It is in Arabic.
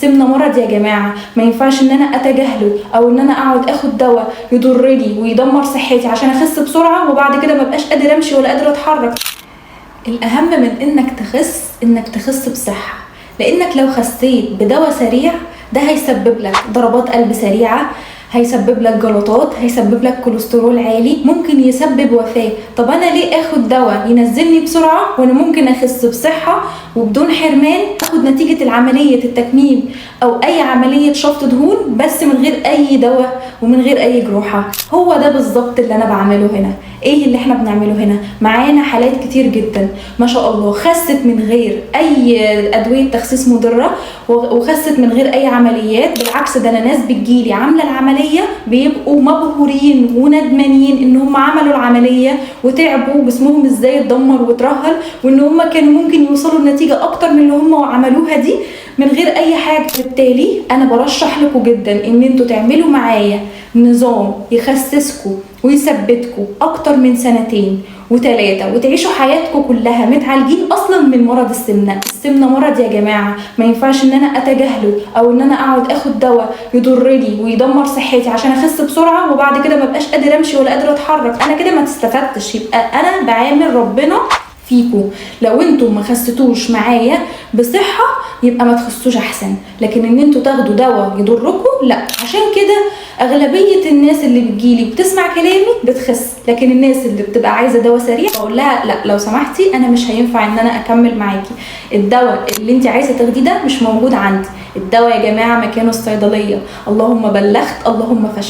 السمنه مرض يا جماعه، ما ينفعش ان انا اتجاهله او ان انا اقعد اخد دواء يضرني ويدمر صحتي عشان اخس بسرعه وبعد كده ما بقاش قادر امشي ولا قادر اتحرك. الاهم من انك تخس بصحه، لانك لو خسيت بدواء سريع ده هيسبب لك ضربات قلب سريعه، هيسبب لك جلطات، هيسبب لك كوليسترول عالي، ممكن يسبب وفاة. طب انا ليه اخد دواء ينزلني بسرعة وانا ممكن اخس بصحة وبدون حرمان، اخد نتيجة العملية التكميم او اي عملية شفط دهون بس من غير اي دواء ومن غير اي جروحة. هو ده بالظبط اللي انا بعمله هنا. ايه اللي احنا بنعمله هنا؟ معانا حالات كتير جدا ما شاء الله خست من غير اي ادوية تخسيس مضرة وخست من غير اي عمليات. بالعكس ده انا ناس بتجيلي عاملة العملية بيبقوا مبهورين وندمانين ان هم عملوا العملية وتعبوا جسمهم ازاي اتدمر واترهل، وان هم كانوا ممكن يوصلوا لنتيجة اكتر من اللي هم عملوها دي من غير اي حاجة. بالتالي انا برشح لكم جدا ان انتوا تعملوا معايا نظام يخسسكم ويثبتكم اكتر من 2 و3 وتعيشوا حياتكم كلها متعالجين اصلا من مرض السمنه. السمنه مرض يا جماعه، ما ينفعش ان انا اتجاهله او ان انا اقعد اخد دواء يضرني ويدمر صحتي عشان اخس بسرعه وبعد كده ما بقاش قادر امشي ولا قادر اتحرك. انا كده ما استفدتش، يبقى انا بعامل ربنا فيكم. لو انتم ما خستوش معايا بصحه يبقى ما تخسوش احسن، لكن ان انتوا تاخدوا دواء يضركم لا. عشان كده اغلبيه الناس اللي بتجيلي بتسمع كلامي بتخس، لكن الناس اللي بتبقى عايزه دواء سريع بقول لها لا لو سمحتي انا مش هينفع ان انا اكمل معاكي، الدواء اللي انت عايزه تاخديه ده مش موجود عندي. الدواء يا جماعه مكانه الصيدليه. اللهم بلغت اللهم فشل.